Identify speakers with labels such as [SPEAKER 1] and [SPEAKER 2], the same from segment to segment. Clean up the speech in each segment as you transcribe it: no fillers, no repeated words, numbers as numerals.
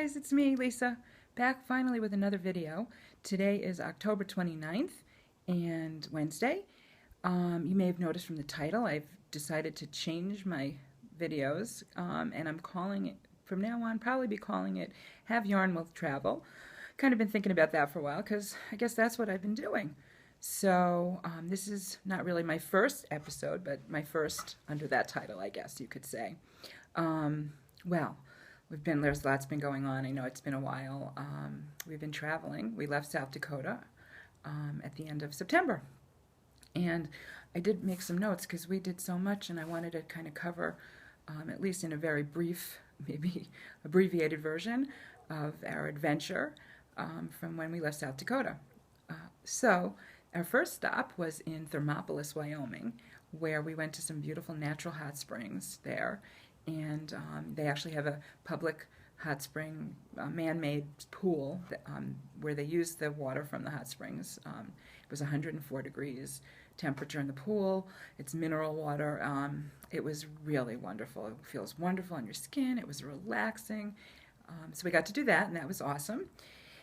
[SPEAKER 1] Guys, it's me, Lisa, back finally with another video. Today is October 29th and Wednesday. You may have noticed from the title I've decided to change my videos, and I'm calling it, from now on, probably be calling it Have Yarn with Travel. Kind of been thinking about that for a while because I guess that's what I've been doing. So this is not really my first episode, but my first under that title, I guess you could say. Well, there's lots been going on. I know it's been a while. We've been traveling. We left South Dakota at the end of September. And I did make some notes because we did so much and I wanted to kind of cover, at least in a very brief, maybe abbreviated version of our adventure from when we left South Dakota. So our first stop was in Thermopolis, Wyoming, where we went to some beautiful natural hot springs there. And they actually have a public hot spring, man-made pool that, where they use the water from the hot springs. It was 104 degrees temperature in the pool. It's mineral water. It was really wonderful. It feels wonderful on your skin. It was relaxing. So we got to do that, and that was awesome.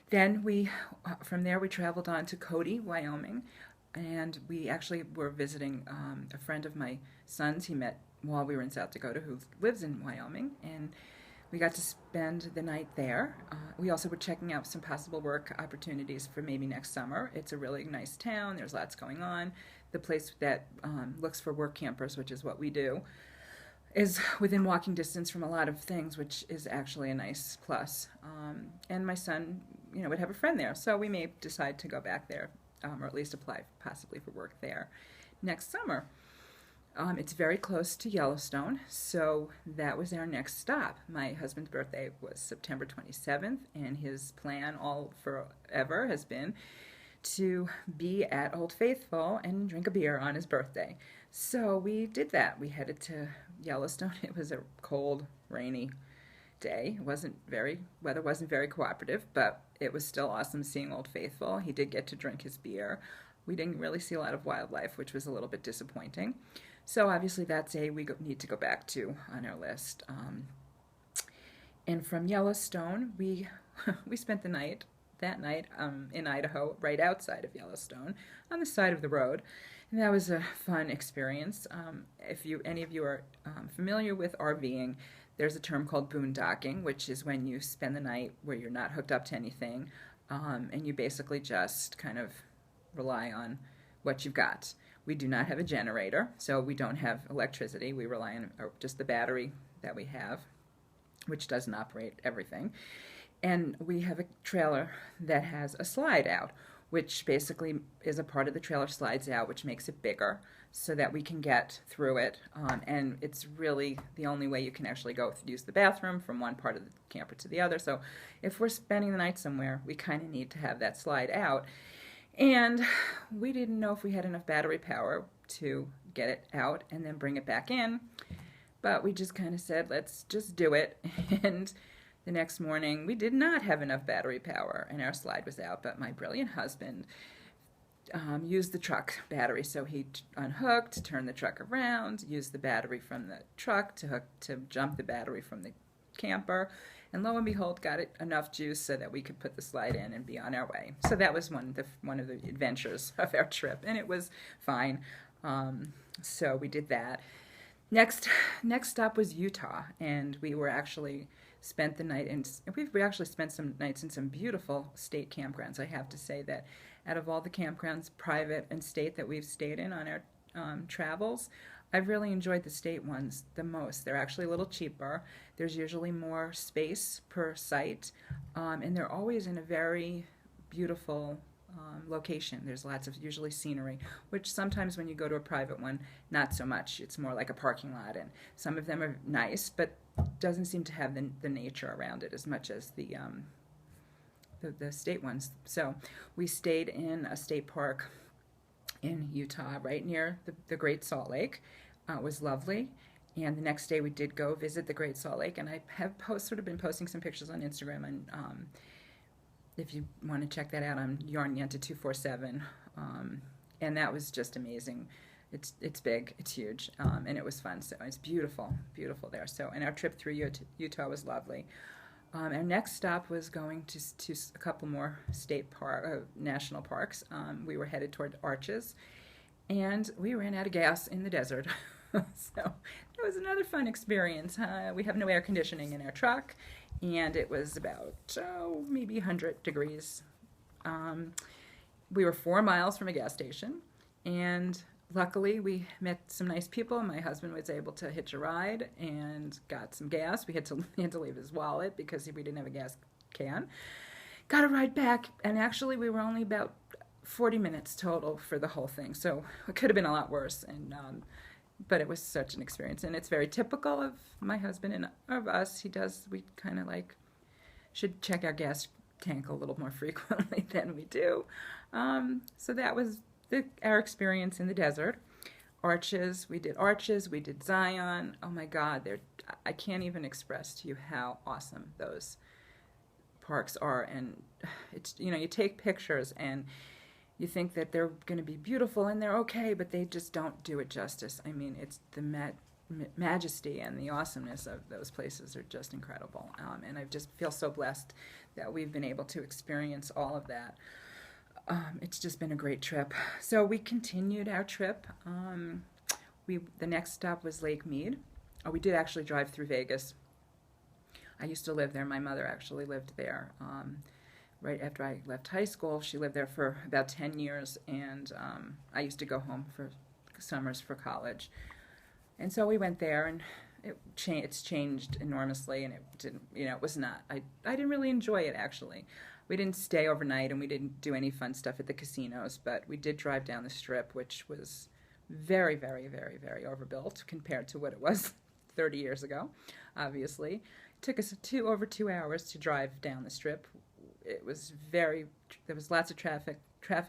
[SPEAKER 1] Then from there we traveled on to Cody, Wyoming, and we actually were visiting a friend of my son's he met while we were in South Dakota, who lives in Wyoming, and we got to spend the night there. We also were checking out some possible work opportunities for maybe next summer. It's a really nice town. There's lots going on. The place that looks for work campers, which is what we do, is within walking distance from a lot of things, which is actually a nice plus. And my son, would have a friend there, so we may decide to go back there, or at least apply possibly for work there next summer. It's very close to Yellowstone, so that was our next stop. My husband's birthday was September 27th, and his plan all forever has been to be at Old Faithful and drink a beer on his birthday. So we did that. We headed to Yellowstone. It was a cold, rainy day. Weather wasn't very cooperative, but it was still awesome seeing Old Faithful. He did get to drink his beer. We didn't really see a lot of wildlife, which was a little bit disappointing. So obviously that's we need to go back to on our list. And from Yellowstone, we spent that night in Idaho, right outside of Yellowstone, on the side of the road. And that was a fun experience. If any of you are familiar with RVing, there's a term called boondocking, which is when you spend the night where you're not hooked up to anything, and you basically just kind of rely on what you've got. We do not have a generator, so we don't have electricity. We rely on just the battery that we have, which doesn't operate everything. And we have a trailer that has a slide out, which basically is a part of the trailer slides out, which makes it bigger so that we can get through it. And it's really the only way you can actually go use the bathroom from one part of the camper to the other. So if we're spending the night somewhere, we kind of need to have that slide out. And we didn't know if we had enough battery power to get it out and then bring it back in. But we just kind of said, let's just do it. And the next morning, we did not have enough battery power, and our slide was out. But my brilliant husband used the truck battery. So he unhooked, turned the truck around, used the battery from the truck to jump the battery from the camper. And lo and behold, got it enough juice so that we could put the slide in and be on our way. So that was one of the adventures of our trip, and it was fine. So we did that. Next stop was Utah, and we actually spent the night we actually spent some nights in some beautiful state campgrounds. I have to say that out of all the campgrounds, private and state, that we've stayed in on our travels, I've really enjoyed the state ones the most. They're actually a little cheaper. There's usually more space per site, and they're always in a very beautiful location. There's lots of usually scenery, which sometimes when you go to a private one, not so much. It's more like a parking lot, and some of them are nice, but doesn't seem to have the nature around it as much as the state ones. So we stayed in a state park in Utah, right near the Great Salt Lake. It was lovely. And the next day we did go visit the Great Salt Lake, and I have sort of been posting some pictures on Instagram, and if you want to check that out, I'm YarnYenta247, and that was just amazing. It's big, it's huge, and it was fun. So it's beautiful, beautiful there. So, and our trip through Utah was lovely. Our next stop was going to a couple more national parks. We were headed toward Arches, and we ran out of gas in the desert. So it was another fun experience. We have no air conditioning in our truck, and it was about maybe 100 degrees. We were 4 miles from a gas station, and luckily we met some nice people. My husband was able to hitch a ride and got some gas. He had to leave his wallet because we didn't have a gas can. Got a ride back, and actually we were only about 40 minutes total for the whole thing, so it could have been a lot worse. But it was such an experience, and it's very typical of my husband and of us. We kind of should check our gas tank a little more frequently than we do. So that was our experience in the desert. Arches, we did Zion. Oh my God, I can't even express to you how awesome those parks are. And it's, you take pictures and you think that they're going to be beautiful and they're okay, but they just don't do it justice. I mean, it's the majesty and the awesomeness of those places are just incredible. And I just feel so blessed that we've been able to experience all of that. It's just been a great trip. So we continued our trip. The next stop was Lake Mead. Oh, we did actually drive through Vegas. I used to live there. My mother actually lived there. Right after I left high school, she lived there for about 10 years, and I used to go home for summers for college. And so we went there, and it's changed enormously, and it didn't, it was not, I didn't really enjoy it, actually. We didn't stay overnight, and we didn't do any fun stuff at the casinos, but we did drive down the Strip, which was very, very, very, very overbuilt compared to what it was 30 years ago, obviously. It took us over 2 hours to drive down the Strip. There was lots of traffic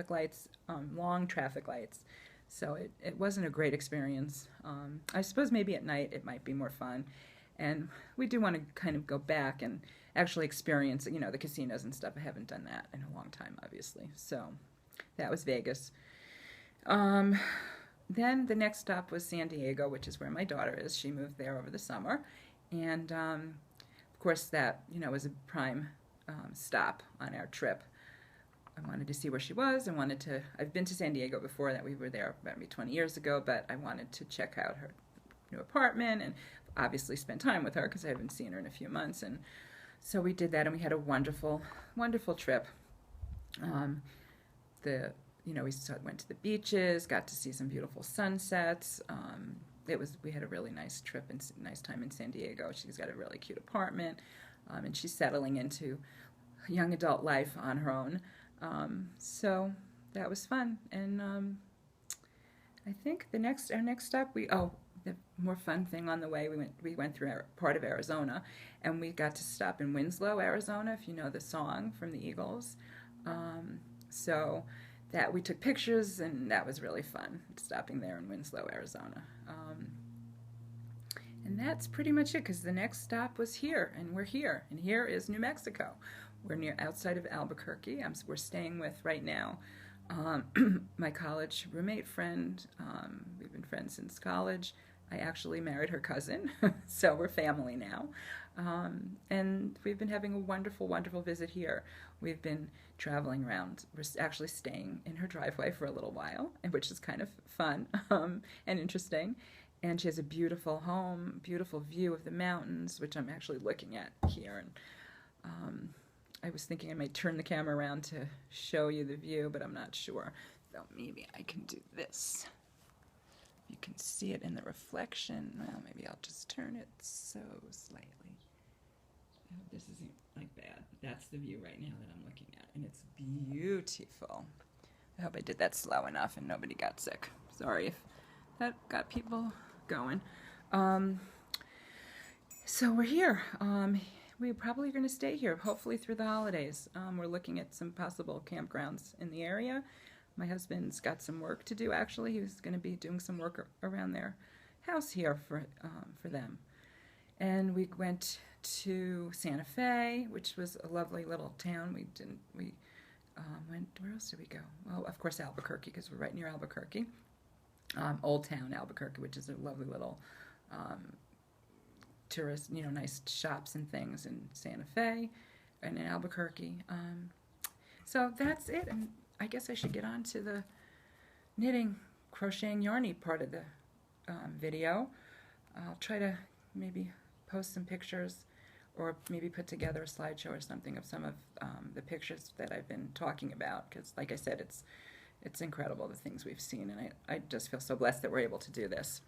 [SPEAKER 1] lights, long traffic lights. So it wasn't a great experience. I suppose maybe at night it might be more fun. And we do want to kind of go back and actually experience, the casinos and stuff. I haven't done that in a long time, obviously. So that was Vegas. Then the next stop was San Diego, which is where my daughter is. She moved there over the summer. And, of course, that, was a prime stop on our trip. I wanted to see where she was. I've been to San Diego before, that we were there maybe 20 years ago, but I wanted to check out her new apartment and obviously spend time with her because I haven't seen her in a few months. And so we did that, and we had a wonderful, wonderful trip. We went to the beaches, got to see some beautiful sunsets. We had a really nice trip and nice time in San Diego. She's got a really cute apartment, and she's settling into young adult life on her own. So that was fun. And I think our next stop, the more fun thing on the way, we went through part of Arizona, and we got to stop in Winslow, Arizona, if you know the song from the Eagles. So that we took pictures, and that was really fun, stopping there in Winslow, Arizona. And that's pretty much it, because the next stop was here, and we're here. And here is New Mexico. We're outside of Albuquerque. We're staying with, right now, my college roommate friend. We've been friends since college. I actually married her cousin, so we're family now. And we've been having a wonderful, wonderful visit here. We've been traveling around. We're actually staying in her driveway for a little while, which is kind of fun and interesting. And she has a beautiful home, beautiful view of the mountains, which I'm actually looking at here. And I was thinking I might turn the camera around to show you the view, but I'm not sure. So maybe I can do this. You can see it in the reflection. Well, maybe I'll just turn it so slightly. I hope this isn't like bad. That's the view right now that I'm looking at, and it's beautiful. I hope I did that slow enough and nobody got sick. Sorry if that got people going. So we're here. We're probably going to stay here, hopefully through the holidays. We're looking at some possible campgrounds in the area. My husband's got some work to do, actually. He was going to be doing some work around their house here for them. And we went to Santa Fe, which was a lovely little town. We went, where else did we go? Well, of course, Albuquerque, because we're right near Albuquerque. Old Town Albuquerque, which is a lovely little tourist, nice shops and things in Santa Fe and in Albuquerque. So that's it, and I guess I should get on to the knitting, crocheting, yarny part of the video. I'll try to maybe post some pictures or maybe put together a slideshow or something of some of the pictures that I've been talking about, because like I said, it's incredible the things we've seen, and I just feel so blessed that we're able to do this.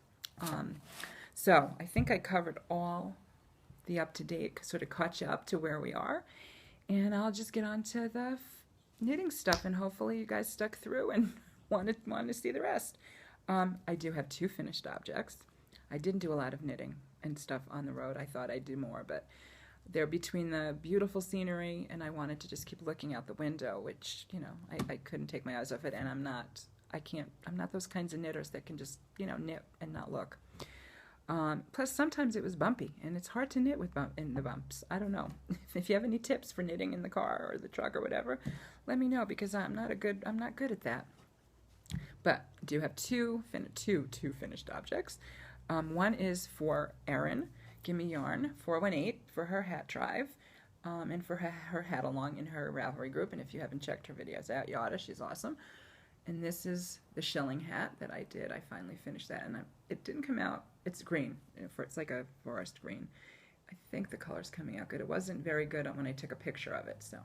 [SPEAKER 1] So I think I covered all the up-to-date, sort of caught you up to where we are, and I'll just get on to the knitting stuff, and hopefully you guys stuck through and wanted to see the rest. I do have 2 finished objects. I didn't do a lot of knitting and stuff on the road. I thought I'd do more, but they're between the beautiful scenery, and I wanted to just keep looking out the window, which, I couldn't take my eyes off it, and I'm not those kinds of knitters that can just, knit and not look. Plus, sometimes it was bumpy, and it's hard to knit with in the bumps. I don't know. If you have any tips for knitting in the car or the truck or whatever, let me know, because I'm not good at that. But I do have two finished objects. One is for Erin, Gimme Yarn 418 for her hat drive, and for her hat along in her Ravelry group. And if you haven't checked her videos out, you oughta. She's awesome. And this is the shilling hat that I did. I finally finished that, and it didn't come out. It's green. It's like a forest green. I think the color's coming out good. It wasn't very good when I took a picture of it, so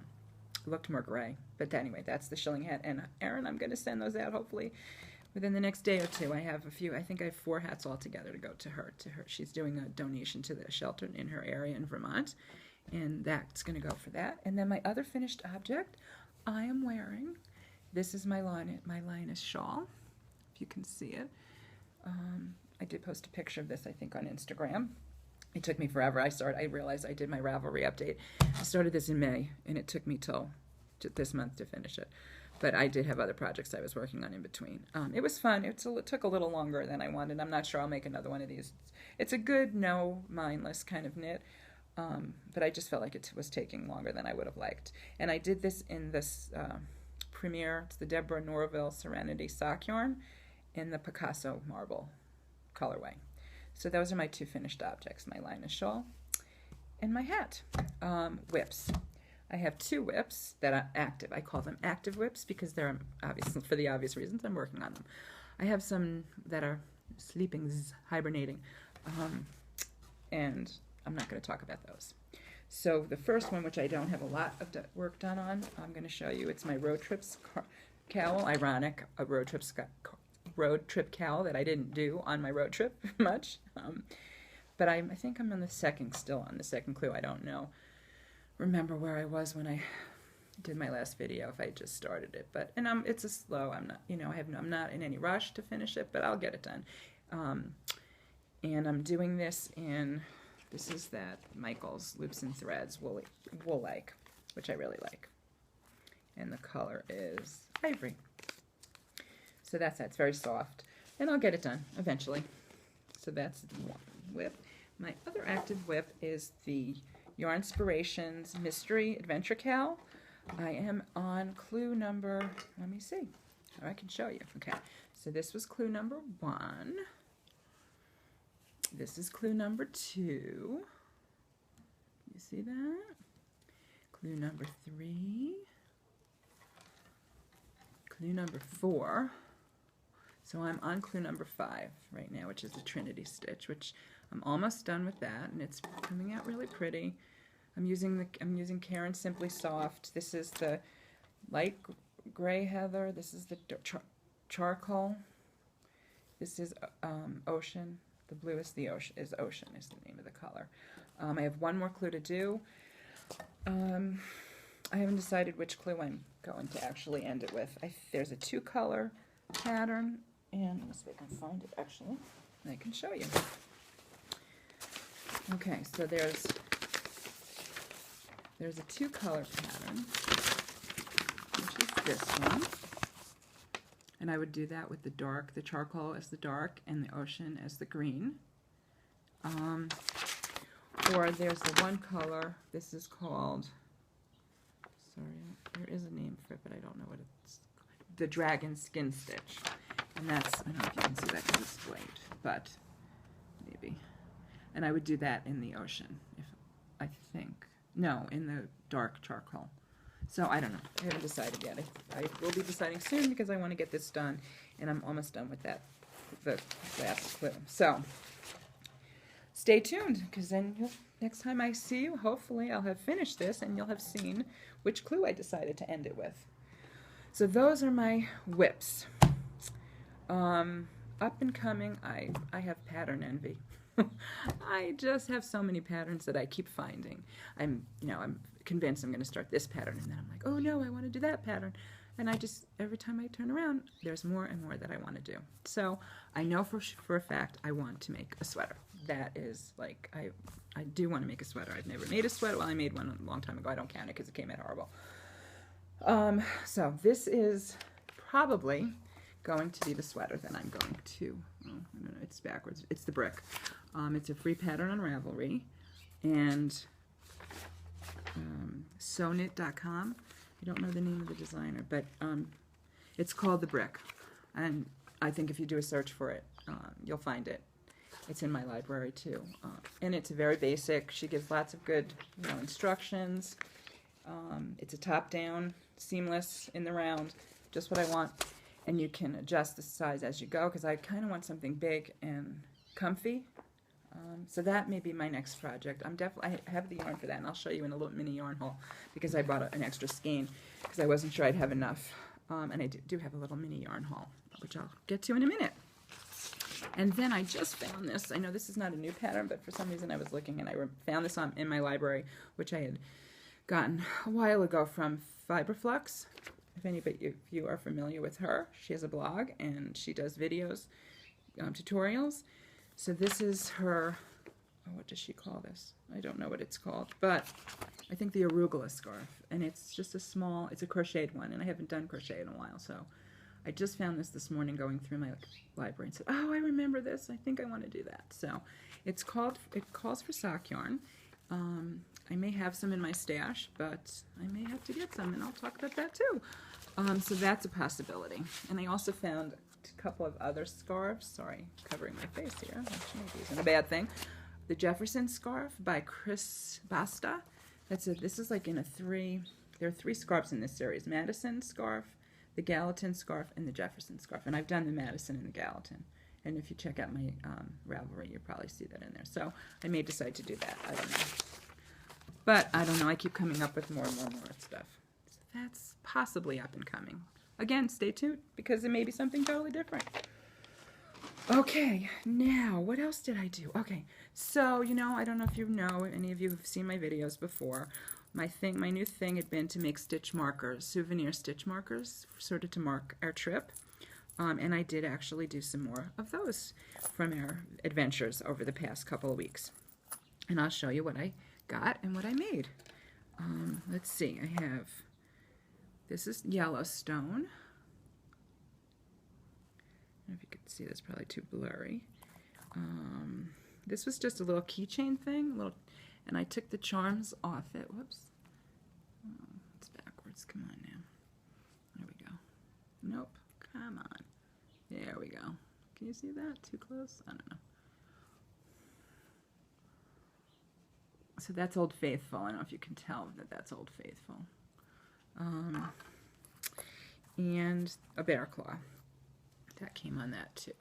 [SPEAKER 1] it looked more gray. But anyway, that's the shilling hat. And Erin, I'm going to send those out hopefully within the next day or two. I have a few. I think I have 4 hats all together to go to her. She's doing a donation to the shelter in her area in Vermont, and that's going to go for that. And then my other finished object, I am wearing. This is my Linus shawl, if you can see it. I did post a picture of this, I think, on Instagram. It took me forever. I realized I did my Ravelry update. I started this in May, and it took me till this month to finish it. But I did have other projects I was working on in between. It was fun. It took a little longer than I wanted. I'm not sure I'll make another one of these. It's a good, mindless kind of knit, but I just felt like it was taking longer than I would have liked. And I did this in this Premier. It's the Deborah Norville Serenity sock yarn in the Picasso marble colorway. So those are my 2 finished objects, my Linus shawl and my hat. Whips. I have 2 whips that are active. I call them active whips because they're for the obvious reasons I'm working on them. I have some that are sleeping, hibernating, and I'm not going to talk about those. So the first one, which I don't have a lot of work done on, I'm going to show you. It's my road trips cowl. Ironic, a road trip cowl that I didn't do on my road trip much. But I think I'm still on the second clue. I don't know. Remember where I was when I did my last video if I just started it. But it's a slow. I'm not. I'm not in any rush to finish it, but I'll get it done. And I'm doing this in. This is that Michael's Loops and Threads wool-like, which I really like. And the color is ivory. So that's that. It's very soft. And I'll get it done eventually. So that's one whip. My other active whip is the Yarnspirations Mystery Adventure Cowl. I am on clue number, let me see. Oh, I can show you. Okay. So this was clue number 1. This is clue number 2. You see that? Clue number 3. Clue number 4. So I'm on clue number 5 right now, which is the Trinity stitch, which I'm almost done with that, and it's coming out really pretty. I'm using Caron Simply Soft. This is the light gray heather. This is the charcoal. This is Ocean. The bluest is Ocean is the name of the color. I have 1 more clue to do. I haven't decided which clue I'm going to actually end it with. There's a 2-color pattern, and let me see if I can find it actually, and I can show you. Okay, so there's a 2-color pattern, which is this one. And I would do that with the charcoal as the dark, and the ocean as the green. Or there's the 1 color. This is called, sorry, there is a name for it, but I don't know what it's called. The Dragon Skin Stitch. And that's, I don't know if you can see that because it's white, but maybe. And I would do that in the ocean, if I think. No, in the dark charcoal. So I don't know. I haven't decided yet. I will be deciding soon because I want to get this done, and I'm almost done with that, the last clue. So stay tuned, because then next time I see you, hopefully I'll have finished this and you'll have seen which clue I decided to end it with. So those are my whips. Up and coming, I have pattern envy. I just have so many patterns that I keep finding. I'm convinced I'm going to start this pattern, and then I'm like, oh no, I want to do that pattern. And I just, every time I turn around, there's more and more that I want to do. So I know for a fact I want to make a sweater. That is, like, I do want to make a sweater. I've never made a sweater. Well, I made one a long time ago. I don't count it because it came out horrible. So this is probably going to be the sweater that I'm going to, oh, I don't know, it's backwards. It's the brick. It's a free pattern on Ravelry, and sewknit.com. I don't know the name of the designer, but it's called the brick, and I think if you do a search for it, you'll find it. It's in my library too, and it's very basic. She gives lots of good, instructions. It's a top-down, seamless in the round, just what I want, and you can adjust the size as you go, because I kind of want something big and comfy. So that may be my next project. I have the yarn for that, and I'll show you in a little mini yarn haul, because I bought an extra skein because I wasn't sure I'd have enough. And I do have a little mini yarn haul, which I'll get to in a minute. And then I just found this. I know this is not a new pattern, but for some reason I was looking and I found this in my library, which I had gotten a while ago from Fiberflux. If you are familiar with her, she has a blog and she does videos, tutorials. So this is her, what does she call this? I don't know what it's called, but I think the arugula scarf. And it's just it's a crocheted one, and I haven't done crochet in a while, so I just found this morning going through my library and said, oh, I remember this. I think I want to do that. So it calls for sock yarn. I may have some in my stash, but I may have to get some, and I'll talk about that too. So that's a possibility. And I also found a couple of other scarves. Sorry, covering my face here. Maybe isn't a bad thing. The Jefferson scarf by Chris Basta. This is like in there are 3 scarves in this series. Madison scarf, the Gallatin scarf, and the Jefferson scarf. And I've done the Madison and the Gallatin. And if you check out my Ravelry, you'll probably see that in there. So I may decide to do that. I don't know. But I don't know. I keep coming up with more and more stuff. So that's possibly up and coming. Again, stay tuned, because it may be something totally different. Okay, now, what else did I do? Okay, so, I don't know if any of you have seen my videos before. My new thing had been to make stitch markers, souvenir stitch markers, sort of to mark our trip. And I did actually do some more of those from our adventures over the past couple of weeks. And I'll show you what I got and what I made. Let's see, this is Yellowstone. I don't know if you can see this, probably too blurry. This was just a little keychain thing, and I took the charms off it. Whoops. Oh, it's backwards. Come on now. There we go. Nope. Come on. There we go. Can you see that? Too close? I don't know. So that's Old Faithful. I don't know if you can tell that that's Old Faithful. And a bear claw. That came on that too.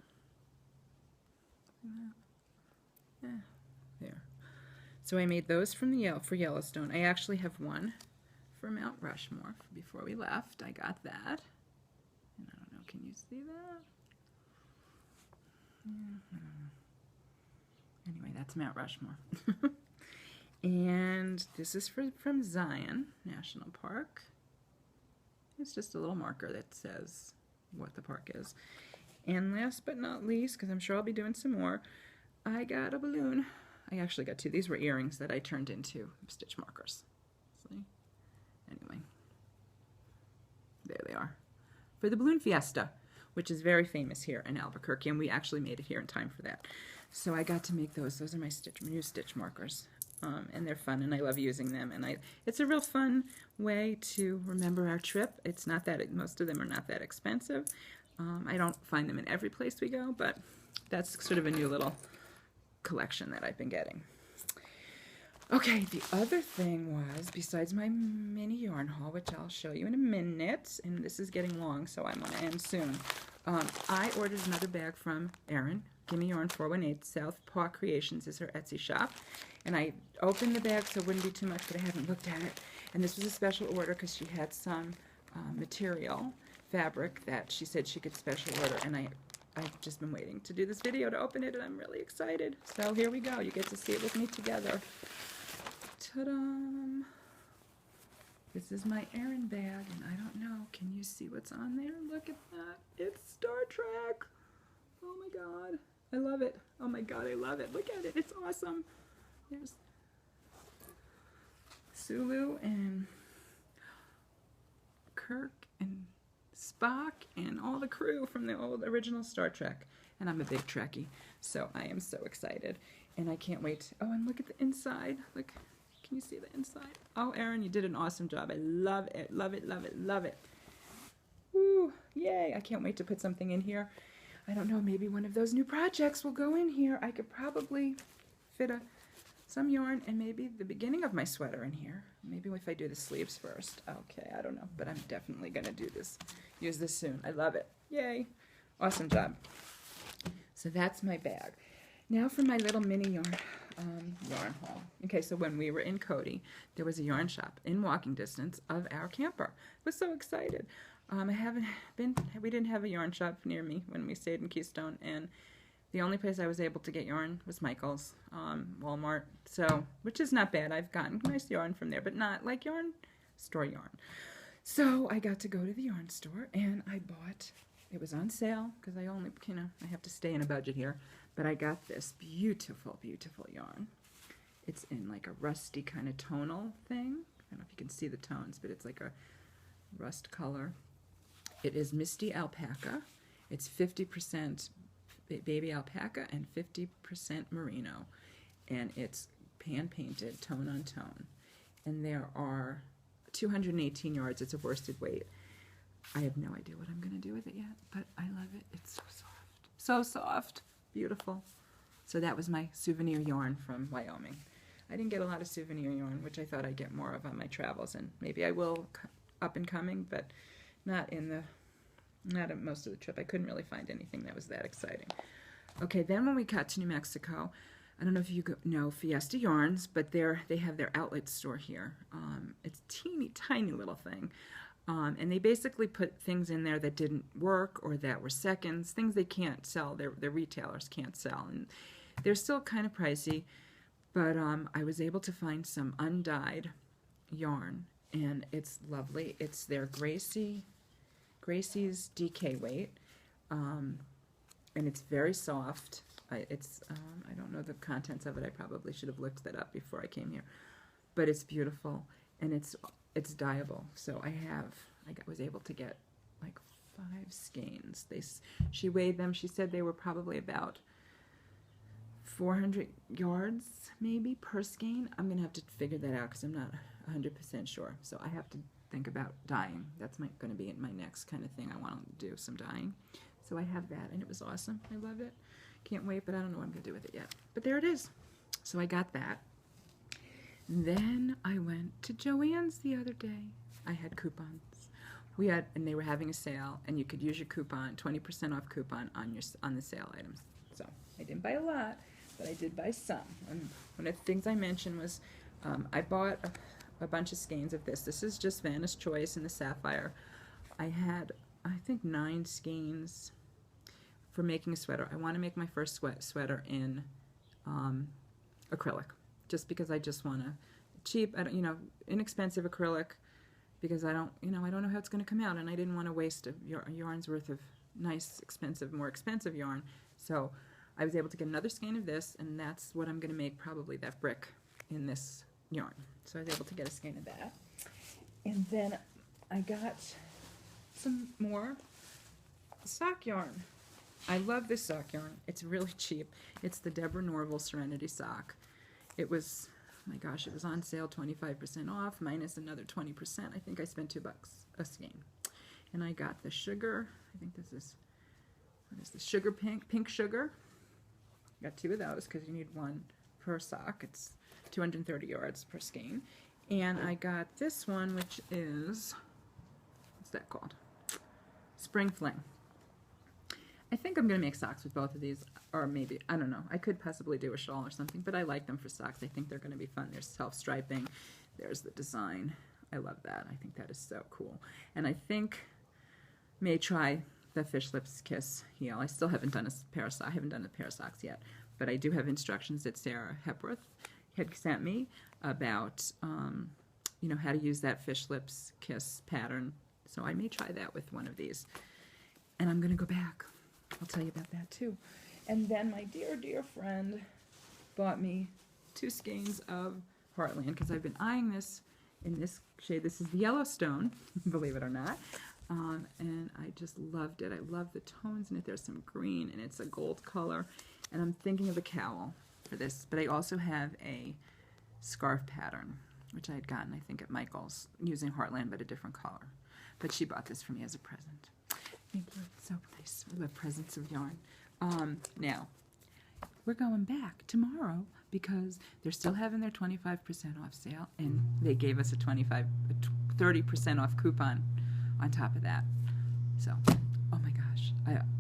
[SPEAKER 1] Yeah, there. So I made those for Yellowstone. I actually have one for Mount Rushmore. Before we left, I got that. And I don't know, can you see that? Yeah, anyway, that's Mount Rushmore. And this is from Zion National Park. It's just a little marker that says what the park is. And last but not least, because I'm sure I'll be doing some more, I got a balloon. I actually got 2. These were earrings that I turned into stitch markers. See? Anyway, there they are. For the Balloon Fiesta, which is very famous here in Albuquerque, and we actually made it here in time for that. So I got to make those. Those are my new stitch markers. And they're fun, and I love using them. And it's a real fun way to remember our trip. It's not that, most of them are not that expensive. I don't find them in every place we go, but that's sort of a new little collection that I've been getting. Okay, the other thing was, besides my mini yarn haul, which I'll show you in a minute, and this is getting long, so I'm going to end soon. I ordered another bag from Erin. Gimme Yarn 418, Southpaw Creations is her Etsy shop. And I opened the bag so it wouldn't be too much, but I haven't looked at it. And this was a special order because she had some material, fabric, that she said she could special order. And I've just been waiting to do this video to open it, and I'm really excited. So here we go. You get to see it with me together. Ta-da! This is my Erin bag, and I don't know. Can you see what's on there? Look at that. It's Star Trek. Oh my God. I love it. Oh my God, I love it. Look at it. It's awesome. There's Sulu and Kirk and Spock and all the crew from the old original Star Trek. And I'm a big Trekkie, so I am so excited. And I can't wait. Oh, and look at the inside. Look. Can you see the inside? Oh, Erin, you did an awesome job. I love it, love it, love it, love it. Woo, yay. I can't wait to put something in here. I don't know, maybe one of those new projects will go in here. I could probably fit some yarn and maybe the beginning of my sweater in here. Maybe if I do the sleeves first. Okay, I don't know, but I'm definitely going to do this. Use this soon. I love it. Yay. Awesome job. So that's my bag. Now for my little mini yarn haul. Okay, so when we were in Cody, there was a yarn shop in walking distance of our camper. I was so excited. We didn't have a yarn shop near me when we stayed in Keystone, and the only place I was able to get yarn was Michael's, Walmart, so, which is not bad. I've gotten nice yarn from there, but not like store yarn. So I got to go to the yarn store, and I bought, it was on sale, because I only, I have to stay in a budget here, but I got this beautiful, beautiful yarn. It's in like a rusty kind of tonal thing. I don't know if you can see the tones, but it's like a rust color. It is Misty Alpaca. It's 50% baby alpaca and 50% merino. And it's pan-painted, tone on tone. And there are 218 yards. It's a worsted weight. I have no idea what I'm going to do with it yet, but I love it. It's so soft. So soft. Beautiful. So that was my souvenir yarn from Wyoming. I didn't get a lot of souvenir yarn, which I thought I'd get more of on my travels, and maybe I will up and coming, but not at most of the trip. I couldn't really find anything that was that exciting. Okay, then when we got to New Mexico, I don't know if you know Fiesta Yarns, but they have their outlet store here. It's a teeny tiny little thing. And they basically put things in there that didn't work or that were seconds, things they can't sell, their retailers can't sell. And they're still kind of pricey, but I was able to find some undyed yarn, and it's lovely. It's their Gracie's DK weight, and it's very soft. I don't know the contents of it. I probably should have looked that up before I came here, but it's beautiful, and it's dyeable. So I was able to get like 5 skeins. She weighed them. She said they were probably about 400 yards maybe per skein. I'm gonna have to figure that out because I'm not 100% sure. So I have to think about dyeing. That's going to be my next kind of thing. I want to do some dyeing. So I have that, and it was awesome. I love it. Can't wait, but I don't know what I'm gonna do with it yet. But there it is. So I got that. Then I went to Joann's the other day. I had coupons. And they were having a sale, and you could use your coupon, 20% off coupon on the sale items. So I didn't buy a lot, but I did buy some. And one of the things I mentioned was I bought a bunch of skeins of this. This is just Vanna's Choice in the Sapphire. I had, I think, 9 skeins for making a sweater. I want to make my first sweater in acrylic, just because I just want to cheap, inexpensive acrylic, because I don't know how it's going to come out, and I didn't want to waste a yarn's worth of nice, more expensive yarn. So I was able to get another skein of this, and that's what I'm going to make, probably that brick in this yarn. So I was able to get a skein of that. And then I got some more sock yarn. I love this sock yarn. It's really cheap. It's the Deborah Norville Serenity sock. It was, oh my gosh, it was on sale, 25% off, minus another 20%. I think I spent $2 a skein. And I got the sugar, I think this is, what is this, sugar pink sugar. Got 2 of those because you need 1 per sock. It's 230 yards per skein. And I got this one, which is, what's that called? Spring Fling. I think I'm going to make socks with both of these, or maybe, I don't know. I could possibly do a shawl or something, but I like them for socks. I think they're going to be fun. There's self-striping. There's the design. I love that. I think that is so cool. And I think may try the Fish Lips Kiss heel. I still haven't done a pair of socks. I haven't done a pair of socks yet, but I do have instructions that Sarah Hepworth had sent me about, you know, how to use that Fish Lips Kiss pattern. So I may try that with one of these. And I'm going to go back. I'll tell you about that too. And then my dear, dear friend bought me 2 skeins of Heartland because I've been eyeing this in this shade. This is the Yellowstone, believe it or not. And I just loved it. I love the tones in it. There's some green and it's a gold color. And I'm thinking of a cowl for this. But I also have a scarf pattern, which I had gotten, I think, at Michael's, using Heartland, but a different color. But she bought this for me as a present. Thank you. It's so nice. We love presents of yarn. Now, we're going back tomorrow because they're still having their 25% off sale, and they gave us a 30% off coupon on top of that. So, oh my gosh,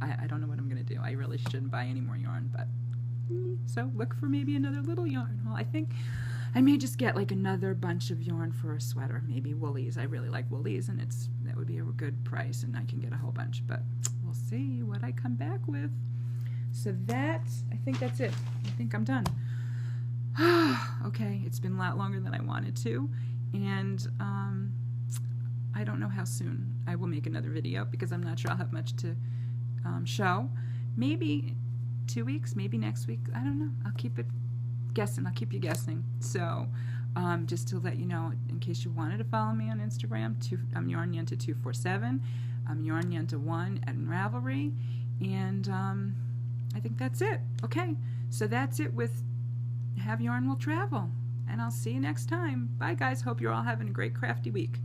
[SPEAKER 1] I don't know what I'm going to do. I really shouldn't buy any more yarn, but so look for maybe another little yarn haul. I think I may just get like another bunch of yarn for a sweater, maybe woolies. I really like woolies, and that would be a good price, and I can get a whole bunch, but we'll see what I come back with. So I think that's it. I think I'm done. Okay, it's been a lot longer than I wanted to, and I don't know how soon I will make another video because I'm not sure I'll have much to show. Maybe 2 weeks, maybe next week. I don't know. I'll keep it guessing. I'll keep you guessing. So just to let you know, in case you wanted to follow me on Instagram, I'm YarnYenta247. I'm YarnYenta1 at Ravelry, and I think that's it. Okay, so that's it with Have Yarn Will Travel, and I'll see you next time. Bye guys. Hope you're all having a great crafty week.